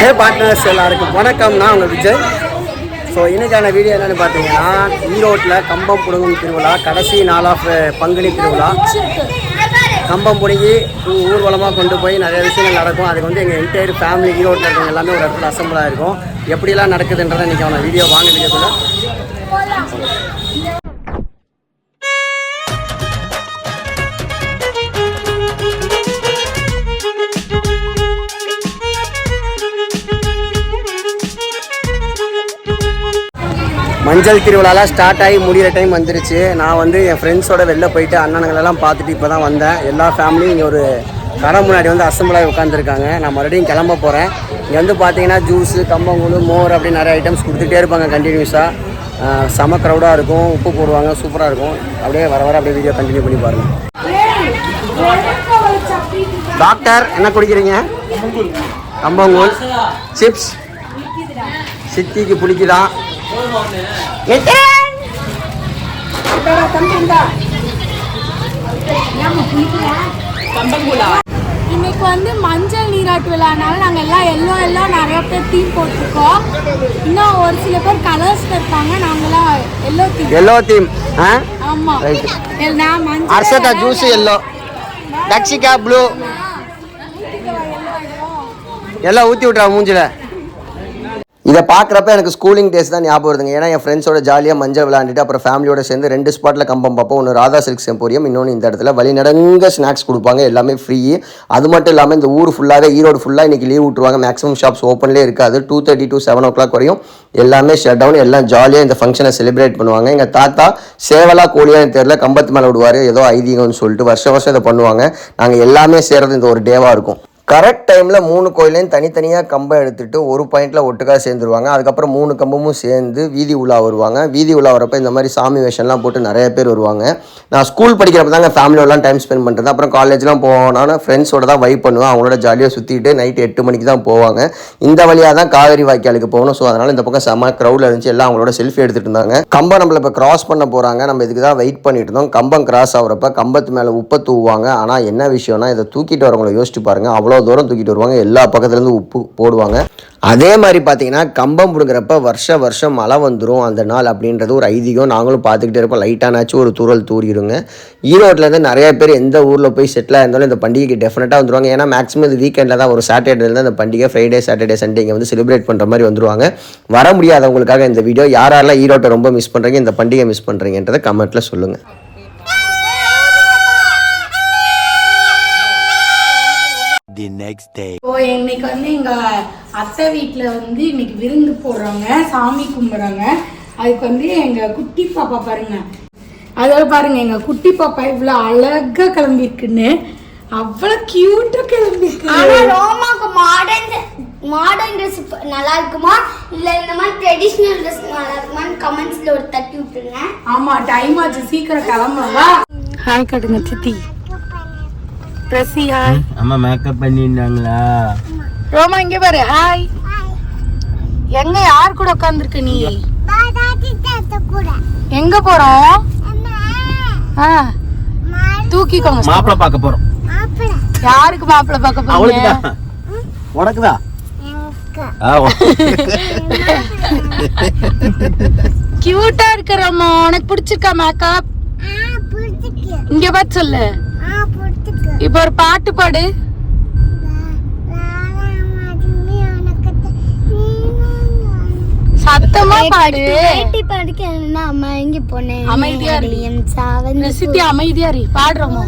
ஹே partners எல்லாருக்கும் வணக்கம். நான் உங்கள் விஜய். ஸோ இன்றைக்கான வீடியோ என்னென்னு பார்த்தீங்கன்னா, ஈரோட்டில் கம்பம் புடுங்கும் திருவிழா, கடைசி நாள் ஆஃப் பங்குனி திருவிழா. கம்பம் பிடுங்கி ஊர்வலமாக கொண்டு போய் நிறைய விஷயங்கள் நடக்கும். அதுக்கு வந்து எங்கள் என்டையர் ஃபேமிலி ஈரோட்டில் இருக்கவங்க எல்லாமே ஒரு இடத்துல அசம்பிளாக இருக்கும். எப்படிலாம் நடக்குதுன்றதை இன்றைக்கான வீடியோ வாங்க வீடியோக்குள்ள. மஞ்சள் திருவிழாலாம் ஸ்டார்ட் ஆகி முடிகிற டைம் வந்துருச்சு. நான் வந்து என் ஃப்ரெண்ட்ஸோட வெளில போயிட்டு அண்ணனுங்களெல்லாம் பார்த்துட்டு இப்போ தான் வந்தேன். எல்லா ஃபேமிலியும் இங்கே ஒரு கடை முன்னாடி வந்து அசம்பிளாகி உட்காந்துருக்காங்க. நான் மறுபடியும் கிளம்ப போகிறேன். இங்கே வந்து பார்த்தீங்கன்னா ஜூஸு, கம்பங்கூழ், மோர் அப்படின்னு நிறைய ஐட்டம்ஸ் கொடுத்துட்டே இருப்பாங்க கண்டினியூஸாக. செம க்ரௌடாக இருக்கும், உப்பு போடுவாங்க, சூப்பராக இருக்கும். அப்படியே வர அப்படியே வீடியோ கண்டினியூ பண்ணி பாருங்கள். டாக்டர் என்ன குடிக்கிறீங்க? கம்பங்கூழ், சிப்ஸ். சித்திக்கு பிடிக்குதான். இன்னைக்கு வந்து மஞ்சள் நீராட்டு விழானால நாங்கள் எல்லாம் எல்லாம் நிறைய பேர் தீம் போட்டிருக்கோம். இன்னும் ஒரு சில பேர் கலர்ஸ் இருப்பாங்க. நாங்களாம் எல்லோ தீம். ஆமா, அர்ஷதா ஜூஸ் எல்லோ, தக்ஷிகா ப்ளூ. எல்லாம் ஊற்றி விட்றா மூஞ்சில. இதை பார்க்குறப்ப எனக்கு ஸ்கூலிங் டேஸ் தான் ஞாபகம் வருதுங்க. ஏன்னா என் ஃப்ரெண்ட்ஸோட ஜாலியாக மஞ்சள் விளையாண்டுட்டு அப்புறம் ஃபேமிலியோட சேர்ந்து 2 ஸ்பாட்டில் கம்பம் பார்ப்போம். ஒன்று ராதா சில்க்ஸ் எம்போரியம், இன்னொன்று இந்த இடத்துல வழி நடங்க ஸ்நாக்ஸ் கொடுப்பாங்க, எல்லாமே ஃப்ரீ. அது மட்டும் இல்லாமல் இந்த ஊர் ஃபுல்லாகவே ஈரோடு ஃபுல்லாக இன்றைக்கி லீவ் விட்டுருவாங்க. மேக்ஸிமம் ஷாப்ஸ் ஓப்பன்லேயே இருக்காது. 2:30 to 7 o'clock வரையும் எல்லாமே ஷட் டவுன். எல்லாம் ஜாலியாக இந்த ஃபங்க்ஷனை செலிப்ரேட் பண்ணுவாங்க. எங்கள் தாத்தா சேவலா கோழியான்னு தெரியல கம்பத்து மேலே விடுவார், ஏதோ ஐதீகம்னு சொல்லிட்டு வருஷம் இதை பண்ணுவாங்க. நாங்கள் எல்லாமே சேர்றது இந்த ஒரு டேவாக இருக்கும். கரெக்ட் டைமில் 3 கோயிலையும் தனித்தனியாக கம்பம் எடுத்துகிட்டு ஒரு பாயிண்டில் ஒட்டுக்காக சேர்ந்துருவாங்க. அதுக்கப்புறம் 3 கம்பமும் சேர்ந்து வீதி உலா வருவாங்க. வீதி உலா வரப்போ இந்த மாதிரி சாமி வேஷம்லாம் போட்டு நிறைய பேர் வருவாங்க. நான் ஸ்கூல் படிக்கிறப்ப தாங்க ஃபேமிலியோடலாம் டைம் ஸ்பெண்ட் பண்ணுறது. அப்புறம் காலேஜ்லாம் போனாலும் ஃப்ரெண்ட்ஸோட தான் வைப் பண்ணுவேன். அவங்களோட ஜாலியாக சுற்றிட்டு நைட்டு 8 மணிக்கு தான் போவாங்க. இந்த வழியாக தான் காவேரி வாய்க்காலுக்கு போகணும். ஸோ அதனால் இந்த பக்கம் செம்ம க்ரௌடில் இருந்துச்சு. எல்லாம் அவங்களோட செல்ஃபி எடுத்துகிட்டு இருந்தாங்க. கம்பம் நம்மளை இப்போ கிராஸ் பண்ண போகிறாங்க. நம்ம இதுக்கு தான் வெயிட் பண்ணிட்டு இருந்தோம். கம்பம் கிராஸ் ஆகிறப்ப கம்பத்து மேலே உப்பை தூவாங்க. ஆனால் என்ன விஷயம்னா, இதை தூக்கிட்டு வரவங்களை யோசிச்சு பாருங்கள். அவ்வளோ தூரம் தூக்கிட்டு வருவாங்க, எல்லா பக்கத்துலேருந்து உப்பு போடுவாங்க. அதே மாதிரி பார்த்தீங்கன்னா கம்பம் பிடுங்குறப்ப வருஷம் மழை வந்துடும் அந்த நாள் அப்படின்றது ஒரு ஐதீகம். நாங்களும் பார்த்துக்கிட்டே இருப்போம். லைட்டானாச்சும் ஒரு தூரல் தூரிடுங்க. ஈரோட்டிலேருந்து நிறைய பேர் எந்த ஊரில் போய் செட்டில் இருந்தாலும் இந்த பண்டிகைக்கு டெஃபினட்டாக வந்துடுவாங்க. ஏன்னா மேக்ஸிமம் இது வீக்கெண்டில் தான், ஒரு சாட்டர்டேலேருந்து அந்த பண்டிகை ஃப்ரைடே சாட்டர்டே சண்டே இங்கே வந்து செலிப்ரேட் பண்ணுற மாதிரி வந்துடுவாங்க. வர முடியாதவங்களுக்காக இந்த வீடியோ. யாரெல்லாம் ஈரோட்டை ரொம்ப மிஸ் பண்ணுறீங்க, இந்த பண்டிகை மிஸ் பண்ணுறீங்கன்றதை கமெண்ட்டில் சொல்லுங்கள். இன்னைக்கு வந்து எங்க அத்தை வீட்டுல வந்து இன்னைக்கு விருந்து போடுறாங்க, சாமி கும்பிடுறாங்க. அதுக்கு வந்து எங்க குட்டி பாப்பா பாருங்க, அதோட பாருங்க எங்க குட்டி பாப்பா இவ்வளவு அழகா கிளம்பி இருக்குன்னு, அவ்வளவு கியூட்டா கிளம்பி இருக்கு. ரோமாக்கு மாடர்ன் ட்ரெஸ் நல்லா இருக்குமா இல்ல இந்த மாதிரி ட்ரெடிஷனல் ட்ரெஸ் நல்லா இருக்குமான்னு கமெண்ட்ஸ்ல ஒரு தட்டி விட்டுருங்க. ஆமா, டைம் ஆச்சு, சீக்கிரம் கிளம்புவா. ஹாய் கட்டுங்க சித்தி. பிரசி ஹாய். அம்மா மேக்கப் பண்ணிட்டாங்களா? ரோமா இங்க பாரு. ஹாய். எங்க யார் கூட உட்கார்ந்திருக்க நீ? எங்க போறோம்? தூக்கிக்கோங்க. மாப்பிளை பார்க்க போறோம். யாருக்கு மாப்பிளை பார்க்க போறீங்க? உனக்குதா? கியூட்டா இருக்கு ரோமா. உனக்கு பிடிச்சிருக்கா மேக்கப்? இங்க பார்த்து சொல்லு. இப்ப ஒரு பாட்டு பாடு. சத்தமா பாடு. அமைதியா சித்தி, அமைதியா பாடுறோமோ.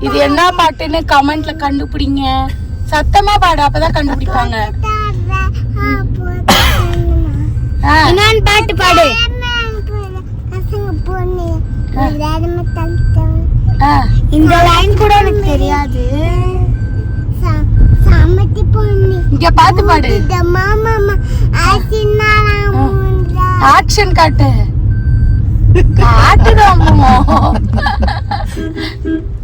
இது என்ன பாட்டுன்னு கமெண்ட்ல கண்டுபிடிங்க. சத்தமா பாடு, அப்பதான் கண்டுபிடிப்பாங்க. பாட்டு பாடு. இந்த லைன் கூட எனக்கு தெரியாது. இங்க பாட்டு பாடு. ஆக்ஷன் காட்டு. காட்டுதான்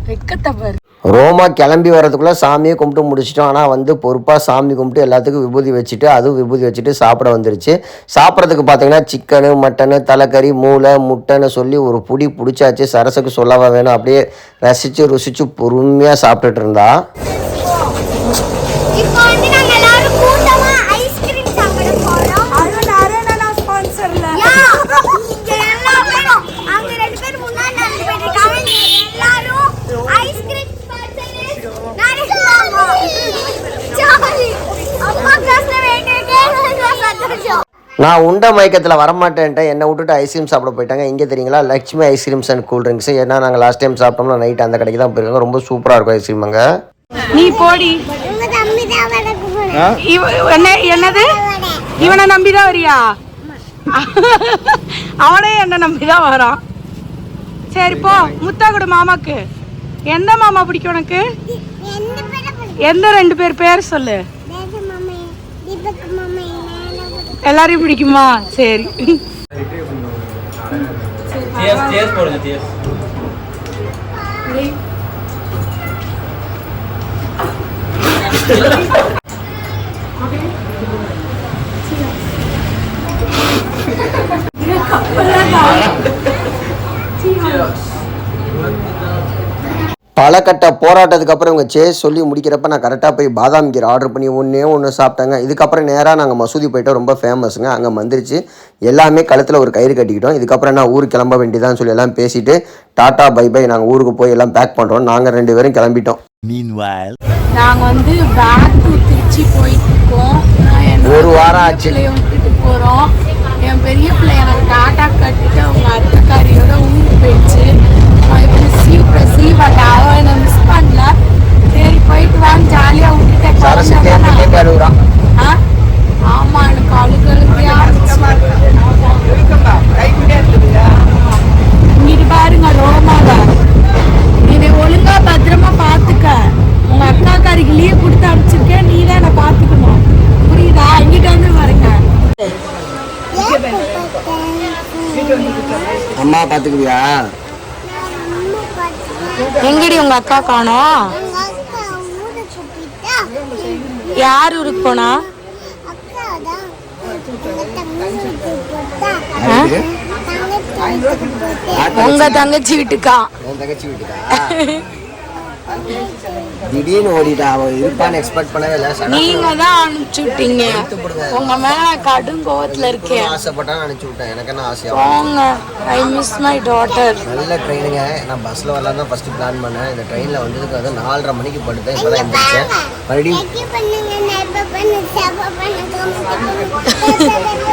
வெக்கத்தை பாரு. ரோமா கிளம்பி வரதுக்குள்ளே சாமியை கும்பிட்டு முடிச்சிட்டோம். ஆனால் வந்து பொறுப்பாக சாமி கும்பிட்டு எல்லாத்துக்கும் விபூதி வச்சுட்டு அதுவும் விபூதி வச்சுட்டு சாப்பிட வந்துருச்சு. சாப்பிட்றதுக்கு பார்த்தீங்கன்னா சிக்கனு மட்டனு தலைக்கறி மூளை முட்டைன்னு சொல்லி ஒரு புடி பிடிச்சாச்சு. சரசுக்கு சொல்லவா வேணும், அப்படியே ரசித்து ருசித்து பொறுமையாக சாப்பிட்டுட்டு இருந்தா. நான் உண்ட மயக்கத்தில் வரமாட்டேன்ட்டேன். என்னை விட்டுட்டு ஐஸ்கிரீம் சாப்பிட போயிட்டாங்க. இங்கே தெரியுங்களா, Lakshmi ice creams and cool drinks. ஏன்னா நாங்கள் லாஸ்ட் டைம் சாப்பிட்டோம்னா நைட் அந்த கடைக்கு தான் போயிருக்காங்க. ரொம்ப சூப்பராக இருக்கும் ஐஸ்கிரீம் அங்கே. நீ போடி. என்னது இவனை நம்பிதான் வரியா? அவனே என்ன நம்பிதான் வரான். சரி போ, முத்தா கொடு மாமாக்கு. எந்த மாமா பிடிக்கும் உனக்கு? எந்த 2 பேர் பேர் சொல்லு. எல்லாரையும் பிடிக்குமா? சரி. பல கட்ட போராட்டத்துக்கு அப்புறம் இவங்க சேஸ் சொல்லி முடிக்கிறப்ப நான் கரெக்டாக போய் பாதாம் கீரை ஆர்டர் பண்ணி ஒன்று சாப்பிட்டாங்க. இதுக்கப்புறம் நேராக நாங்கள் மசூதி போய்ட்டோம். ரொம்ப ஃபேமஸுங்க. அங்கே வந்துருச்சு. எல்லாமே கழுத்தில் ஒரு கயிறு கட்டிக்கிட்டோம். இதுக்கப்புறம் நான் ஊருக்கு கிளம்ப வேண்டியதான்னு சொல்லி எல்லாம் பேசிட்டு டாட்டா பை பை, நாங்கள் ஊருக்கு போய் எல்லாம் பேக் பண்ணுறோம். நாங்கள் 2 பேரும் கிளம்பிட்டோம். நாங்கள் வந்து பேக் டு திருச்சி போயிட்டு இருக்கோம். ஒரு வாரம் ஆச்சு விட்டுட்டு போகிறோம். என் பெரிய பிள்ளை எனக்கு டாட்டா கட்டிட்டு அவங்க அத்தைக்காரியோட ஊருக்கு போயிடுச்சு. அவனை மிஸ் பண்ணல. சரி போயிட்டு வாங்க, ஜாலியாக விட்டுட்டேன். ஆமா, எனக்கு அழுகழுதியா இங்கிட்டு பாருங்க ரோமாவை. இதை ஒழுங்கா பத்திரமா பாத்துக்க. உங்க அக்காக்காரிக்கு லீவ் கொடுத்து அனுப்பிச்சிருக்கேன். நீ தான் என்னை பாத்துக்கணும், புரியுதா? இங்கிட்ட வந்து பாருங்க. அம்மா பாத்துக்குவியா? எங்கடி உங்க அக்கா காணோம்? யார் ஊருக்கு போனா? உங்க தங்கச்சி வீட்டுக்கா? திடீர்னு ஓடிட்டா. அவ இருப்பான்னு எக்ஸ்பெக்ட் பண்ணவே இல்லை. நீங்க தான் அனுப்பிச்சு விட்டீங்க. உங்க மேல கடும் கோவத்துல இருக்கேன். ஆசைப்பட்டா அனுப்பிச்சு விட்டேன். எனக்கு என்ன ஆசையா? போங்க. I miss my daughter. நல்ல ட்ரெயினுங்க. நான் பஸ்ல வரலாம் தான் ஃபர்ஸ்ட் பிளான் பண்ணேன். இந்த ட்ரெயின்ல வந்ததுக்கு வந்து 4:30 மணிக்கு படுத்தேன். இப்பதான் எந்திரிச்சேன். மறுபடியும்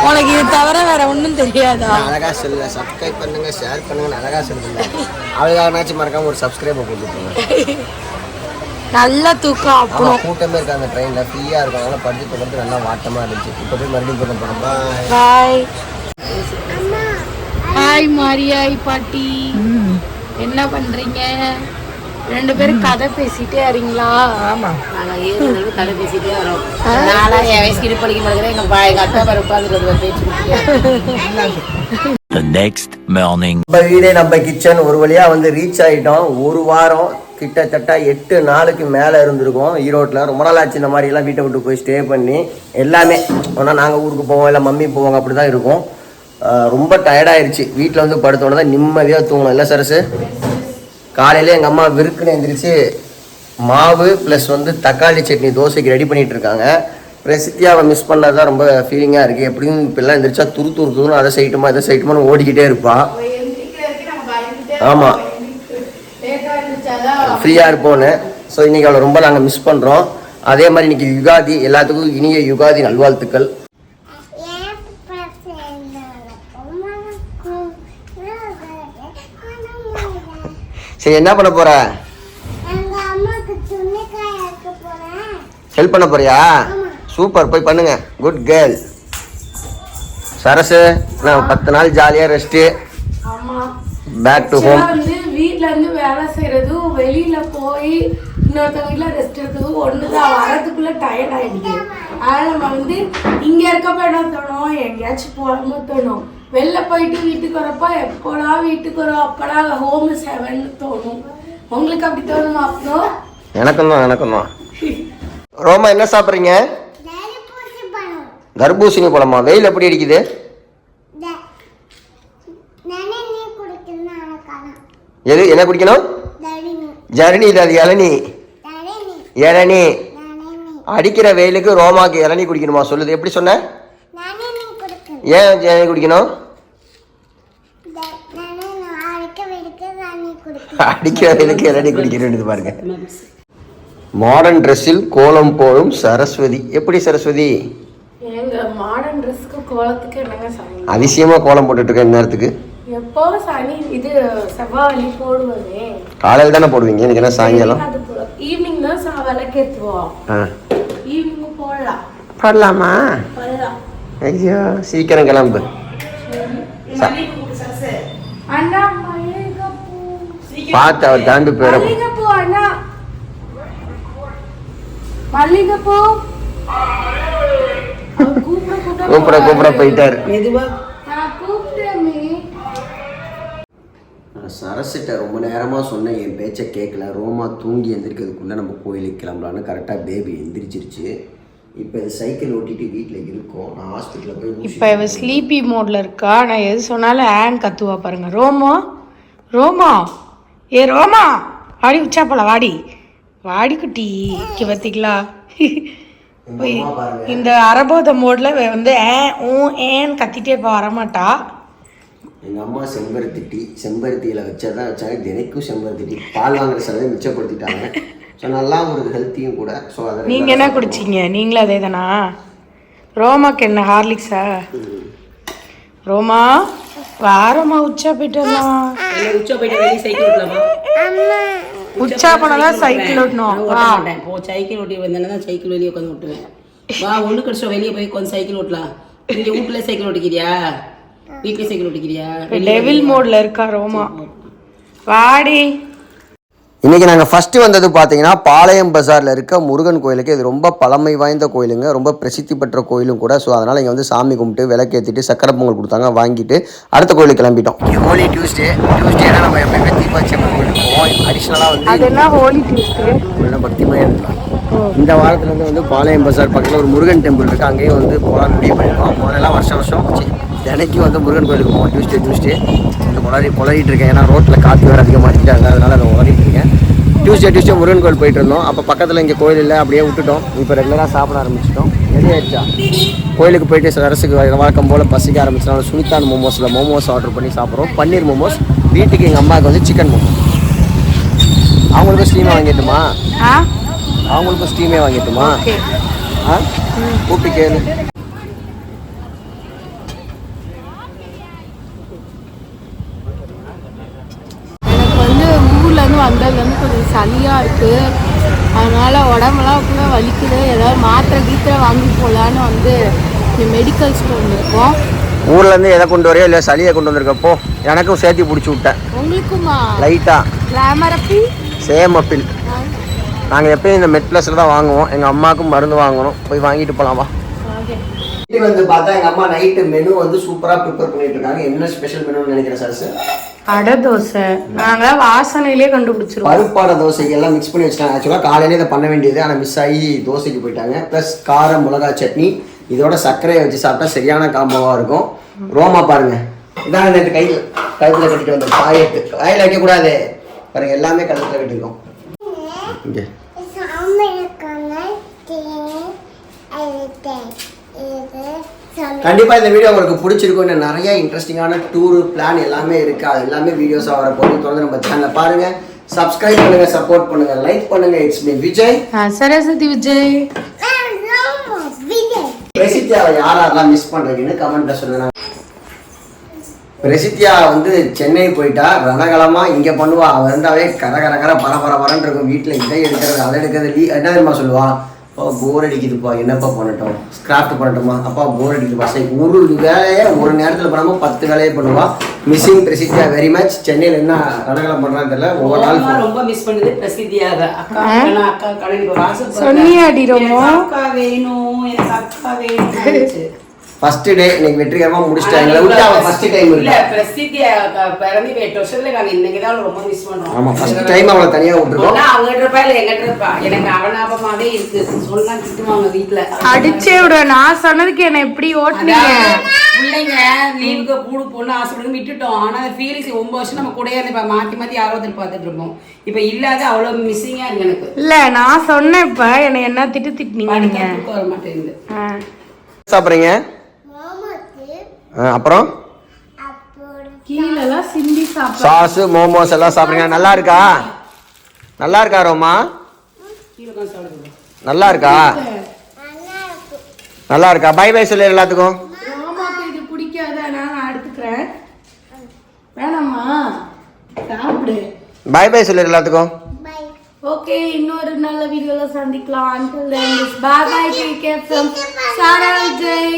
உனக்கு இது தவிர வேற ஒன்றும் தெரியாதா? அழகா சொல்ல, சப்ஸ்கிரைப் பண்ணுங்க, ஷேர் பண்ணுங்க, அழகா சொல்லுங்க. அவளுக்காகனாச்சும் மறக்காம ஒரு சப்ஸ்கிரைபர் போட்டுருக்கோங்க. நல்ல தூக்கம். அப்புறம் கூட்டமே இருக்கு அந்த ட்ரெயின்ல, ஃப்ரீயா இருக்கும். அதனால படுத்து தூக்கிறது நல்லா வாட்டமா இருந்துச்சு. இப்போ போய் மறுபடியும் தூக்கம் போறோம். பாய். ஹாய் மாரியாய் பாட்டி, என்ன பண்றீங்க? 2 பேரும் கதை பேசிட்டே வரீங்களா? ஆமா, நாங்கள் ஏழு கதை பேசிட்டே வரோம். நானா என் வயசு இடுப்படிக்க மாட்டேங்கிறேன். எங்கள் அக்கா பேர் உட்காந்துருக்குறது பேச்சு. The next morning. நம்ம வீடே நம்ம கிச்சன் ஒரு வழியா வந்து ரீச் ஆகிட்டோம். ஒரு வாரம் கிட்டத்தட்ட 8 நாளுக்கு மேலே இருந்திருக்கோம் ஈரோட்டில். ரொம்ப நாள் ஆச்சு இந்த மாதிரி எல்லாம் வீட்டை விட்டு போய் ஸ்டே பண்ணி. எல்லாமே ஒன்றா நாங்கள் ஊருக்கு போவோம், இல்லை மம்மி போவாங்க, அப்படி தான் இருக்கும். ரொம்ப டயர்டாயிருச்சு. வீட்டில் வந்து படுத்தோன்னே தான் நிம்மதியாக தூங்கணும். இல்லை சரசு? காலையிலே எங்கள் அம்மா விருக்குன்னு எழுந்திரிச்சு மாவு ப்ளஸ் வந்து தக்காளி சட்னி தோசைக்கு ரெடி பண்ணிகிட்டு இருக்காங்க. ரெசிபியாவை மிஸ் பண்ணது தான் ரொம்ப ஃபீலிங்காக இருக்குது. எப்படியும் இப்பெல்லாம் எழுந்திரிச்சா துருன்னு அதை செய்யட்டுமா இதை செய்யட்டுமான்னு ஓடிக்கிட்டே இருப்பான். ஆமாம், ஃப்ரீயாக இருப்போன்னு. ஸோ இன்றைக்கி அவளை ரொம்ப நாங்கள் மிஸ் பண்ணுறோம். அதே மாதிரி இன்றைக்கி யுகாதி. எல்லாத்துக்கும் இனிய யுகாதி நல்வாழ்த்துக்கள். சரி, என்ன பண்ண போற? ஹெல்ப் பண்ண போறியா? சூப்பர், போய் பண்ணுங்க. Good girl. சரசு, நான் 10 நாள் ஜாலியாக ரெஸ்ட்டு. Back to home. வீட்ல இருந்து வேலை செய்யறதும் வெளியில போய் இன்னொருத்தவங்க வீட்டுல ரெஸ்ட் எடுக்கிறதும் ஒண்ணுதான். வரதுக்குள்ள டயர்ட் ஆயிடுது. அதனால நம்ம வந்து இங்க இருக்கப்ப என்ன தோணும், எங்கேயாச்சும் போகாம தோணும். வெளில போயிட்டு வீட்டுக்கு வரப்ப எப்போடா வீட்டுக்கு வரும், அப்படா ஹோம் 7 தோணும். உங்களுக்கு அப்படி தோணுமா? அப்புறம் எனக்கும் தான். ரோமா என்ன சாப்பிட்றீங்க? தர்பூசணி பழமா? வெயில் எப்படி அடிக்குது? எது என்ன குடிக்கணும்? ஜரணி இல்லை, அது இளநீ. இளநீ. அடிக்கிற வெயிலுக்கு ரோமாக்கு இளநீ குடிக்கணுமா? சொல்லுது. எப்படி சொன்ன? ஏன் இளநீ குடிக்கணும்? அடிக்கிற வெயிலுக்கு இளநீ குடிக்கணும் பாருங்க. மாடர்ன் ட்ரெஸ்ஸில் கோலம் போடும் சரஸ்வதி. எப்படி சரஸ்வதி? எங்க மாடர்ன் ட்ரெஸ்க்கு கோலத்துக்கு என்னங்க சனி? அதிசயமா கோலம் போட்டுட்டு இருக்க நேரத்துக்கு. எப்போ சனி இது செவ்வாய் போடுவதே. காலையில் தானே போடுவீங்க, எனக்கு என்ன சாயங்காலம்? ஈவினிங் தான் விளக்கேற்றுவோம். ஈவினிங் போடலாமா? ஐயோ சீக்கிரம் கிளம்பு. அண்ணா பார்த்து அவர் தாண்டி போயிடும். அண்ணா மல்லிகைப்பூ கூப்பிட போயிட்டாரு. சரசிட்ட ரொம்ப நேரமாக சொன்னேன், என் பேச்சை கேட்கல. ரோமா தூங்கி எந்திரிக்கிறதுக்குள்ளே நம்ம கோயிலுக்கு கிளம்பலான்னு கரெக்டாக பேபி எந்திரிச்சிருச்சு. இப்போ சைக்கிள் ஓட்டிட்டு வீட்டில் இருக்கோம். நான் ஹாஸ்பிட்டலில் போய் இப்போ இவ ஸ்லீப்பி மோடில் இருக்கா. நான் எது சொன்னாலும் ஆன் கத்துவா பாருங்க. ரோமா ஏ ரோமா வாடி, உச்சாப்பல வாடி குட்டி பார்த்தீங்களா? இந்த அரபோத மோட்ல வந்து ஏன் கத்திட்டே இப்போ வரமாட்டா. எங்கள் அம்மா செம்பருத்தியில் வச்சதான் வச்சாங்க. தினைக்கும் செம்பருத்தி டீ. பால் வாங்குற செலவை மிச்சப்படுத்திட்டாங்க. ஸோ நல்லா ஒரு ஹெல்த்தியும் கூட. ஸோ அதை நீங்கள் என்ன குடிச்சிங்க? நீங்களும் அதே தானா? ரோமாக்கு என்ன ஹார்லிக்ஸா? ரோமா வாரமா உச்சா போயிட்டு வெளியே சைக்கிள் ஓட்டலாமா? உச்சா போனதான் சைக்கிள் ஓட்டணும். சைக்கிள் ஓட்டி வந்தேன்னா சைக்கிள் வெளியே உட்காந்து ஓட்டுவேன். வா ஒன்று கடிச்சோம், வெளியே போய் கொஞ்சம் சைக்கிள் ஓட்டலாம். இங்கே வீட்டுல சைக்கிள் ஓட்டிக்கிறியா? வீட்லேயே சைக்கிள் ஓட்டிக்கிறியா? டெவில் மோட்ல இருக்கா ரோமா. வாடி. இன்றைக்கி நாங்கள் ஃபஸ்ட்டு வந்தது பார்த்தீங்கன்னா பாளையம் பஜாரில் இருக்க முருகன் கோயிலுக்கு. இது ரொம்ப பழமை வாய்ந்த கோயிலுங்க, ரொம்ப பிரசித்தி பெற்ற கோயிலும் கூட. ஸோ அதனால் இங்கே வந்து சாமி கும்பிட்டு விளக்கேற்றிட்டு சக்கரை பொங்கல் கொடுத்தாங்க, வாங்கிட்டு அடுத்த கோயிலுக்கு கிளம்பிட்டோம். ஹோலி டியூஸ்டேனா நம்ம எப்பயுமே தீபாவளி கோயிலுக்கு போவோம். அடிஷ்னலாக வந்து அதெல்லாம் ஹோலி டியூஸ்டே பக்திமயம் இருக்கலாம். இந்த வாரத்துலேருந்து வந்து பாளையம் பஜார் பக்கத்தில் ஒரு முருகன் டெம்பிள் இருக்குது, அங்கேயும் வந்து போகலாம் முடிவு பண்ணியிருக்கோம். முதல்ல வருஷம் தினைக்கும் வந்து முருகன் கோயிலுக்கு போவோம். டியூஸ்டே இந்த குளறிட்டு இருக்கேன், ஏன்னா ரோட்டில் காற்று வேறு அதிகமாக அடிச்சிட்டாங்க, அதனால் அதை உளறிட்டு இருக்கேன். டியூஸ்டே முருகன் கோயில் போயிட்டு இருந்தோம். அப்போ பக்கத்தில் இங்கே கோயில் இல்லை, அப்படியே விட்டுட்டோம். இப்போ ரெகுலராக சாப்பிட ஆரம்பிச்சிட்டோம். ரெடி ஆயிடுச்சா? கோயிலுக்கு போயிட்டு சரசுக்கு வழக்கம் போல் பசிக்க ஆரம்பிச்சனால சுனிதான் மோமோஸ் ஆர்டர் பண்ணி சாப்பிட்றோம். பன்னீர் மோமோஸ். வீட்டுக்கு எங்கள் அம்மாவுக்கு வந்து சிக்கன் மோமோஸ். அவங்களுக்கும் ஸ்டீமே வாங்கிட்டுமா? அவங்களுக்கும் ஸ்டீமே வாங்கிட்டுமா? கூப்பிட்டு கேளு. ஊர்லேருந்து வந்ததுலேருந்து கொஞ்சம் சளியாக இருக்குது, அதனால் உடம்பெல்லாம் கூட வலிக்குது. ஏதாவது மாத்திரை வாங்கி போகலான்னு வந்து இந்த மெடிக்கல் ஸ்டோர் இருக்கோம். ஊர்லேருந்து எதை கொண்டு வரையோ இல்லை சளியை கொண்டு வந்திருக்கப்போ எனக்கும் சேர்த்து பிடிச்சி விட்டேன். உங்களுக்குமா? லைட்டாக சேம் அப்பில். நாங்கள் எப்பயும் இந்த மெட் ப்ளஸில் தான் வாங்குவோம். எங்கள் அம்மாவுக்கும் மருந்து வாங்கணும், போய் வாங்கிட்டு போகலாமா? வீட்டுக்கு வந்து பார்த்தா எங்கள் அம்மா நைட்டு மெனு வந்து சூப்பராக ப்ரிப்பேர் பண்ணிட்டு இருக்காங்க. என்ன ஸ்பெஷல் மெனுன்னு நினைக்கிறேன் சார்? அடை தோசை. நாங்கள் வாசனையிலே கண்டுபிடிச்சிருவோம். பருப்பாட தோசைக்கு எல்லாம் மிக்ஸ் பண்ணி வச்சுட்டாங்க. ஆக்சுவலாக காலையிலே இதை பண்ண வேண்டியது, ஆனால் மிஸ் ஆகி தோசைக்கு போயிட்டாங்க. ப்ளஸ் காரம் மிளகா சட்னி, இதோட சர்க்கரையை வச்சு சாப்பிட்டா சரியான காம்போவாக இருக்கும். ரோமா பாருங்க, இதான் நேற்று கழுத்தில் கட்டிட்டு வந்த பாயத்து. வாயில் வைக்கக்கூடாது பாருங்க, எல்லாமே கழுத்தில் கட்டிருக்கோம். இங்கே கண்டிப்பாக இந்த வீடியோ உங்களுக்கு பிடிச்சிருக்கும். நிறைய இன்ட்ரெஸ்டிங்கான டூர் பிளான் எல்லாமே இருக்குது. அது எல்லாமே வீடியோஸாக வரப்போது. தொடர்ந்து நம்ம சேனலை பாருங்கள், சப்ஸ்கிரைப் பண்ணுங்கள், சப்போர்ட் பண்ணுங்கள், லைக் பண்ணுங்கள். It's me Vijay. சரஸ்வதி விஜய். பிரசித்தியாவை யாரெல்லாம் மிஸ் பண்ணுறீங்கன்னு கமெண்ட்ல சொல்லுங்க. பிரசித்தியா வந்து சென்னை போயிட்டா, ரணகலமாக இங்கே பண்ணுவா. அவன் இருந்தாவே கர பரபரன்னு இருக்கும். வீட்டில் இதை எடுக்கிறது அதை எடுக்கிறது. என்ன தெரியுமா சொல்லுவான்? அப்பா போர் அடிக்குதுப்பா, என்னப்பா பண்ணட்டும், ஸ்கிராஃப்ட் பண்ணட்டுமா? அப்பா போர் அடிக்குதுப்பா. சரி, ஒரு வேலையை ஒரு நேரத்தில் பண்ணாமல் 10 வேலையை பண்ணுவான். Missing பிரசித்தியா very much. சென்னையில் என்ன ரணகலம் பண்ணுறான்னு தெரியல. ஒவ்வொரு நாள் ரொம்ப மிஸ் பண்ணுது பிரசித்தியாக. அக்கா கடைக்கு சொன்னியாடி ரொம்ப அக்கா வேணும், எனக்கு அக்கா வேணும். ஃபர்ஸ்ட் டே இன்னைக்கு வெற்றிகரமாக முடிச்சிட்டாங்க. விட்டு அவன் ஃபர்ஸ்ட் டைம் இல்ல பிரசித்தி பிறந்து 8 வருஷத்துல நான் இன்னைக்கு தான் ரொம்ப மிஸ் பண்றோம். ஆமாம் ஃபர்ஸ்ட் டைம் அவளை தனியாக விட்டுருக்கோம். அவங்க இருப்பா இல்லை எங்கிட்ட இருப்பா. எனக்கு அவனாபமாவே இருக்கு. சொன்னா திட்டுவாங்க வீட்டுல. அடிச்சே விட நான் சொன்னதுக்கு என்ன எப்படி ஓட்டுனீங்க? பிள்ளைங்க லீவுக்கு கூடு பொண்ணு ஆசைப்படுங்க விட்டுட்டோம். ஆனா அந்த ஃபீலிங்ஸ் 9 வருஷம் நம்ம கூடயே இருந்து மாத்தி மாத்தி யாராவது பார்த்துட்டு இருப்போம். இப்ப இல்லாத அவ்வளவு மிஸ்ஸிங்கா இருக்கு எனக்கு. இல்ல நான் சொன்னேன் இப்ப என்ன திட்டுனீங்க நீங்க. வர மாட்டேங்குது. சாப்பிட்றீங்க? அப்புறம் கீழெல்லாம் சிந்தி சாப்பிட சாஸ் மோமோஸ் எல்லாம் சாப்பிட்றீங்க. நல்லா இருக்கா? நல்லா இருக்கா ரோமா? நல்லா இருக்கா? நல்லா இருக்கா? பை பை சொல்லு எல்லாத்துக்கும். ரோமாக்கு இது பிடிக்காத நான் எடுத்துக்கிறேன். வேணாமா? சாப்பிடு. பை பை சொல்லு எல்லாத்துக்கும். ஓகே, இன்னொரு நல்ல வீடியோல சந்திக்கலாம். Until then, bye bye. Take care from Sarah Jay.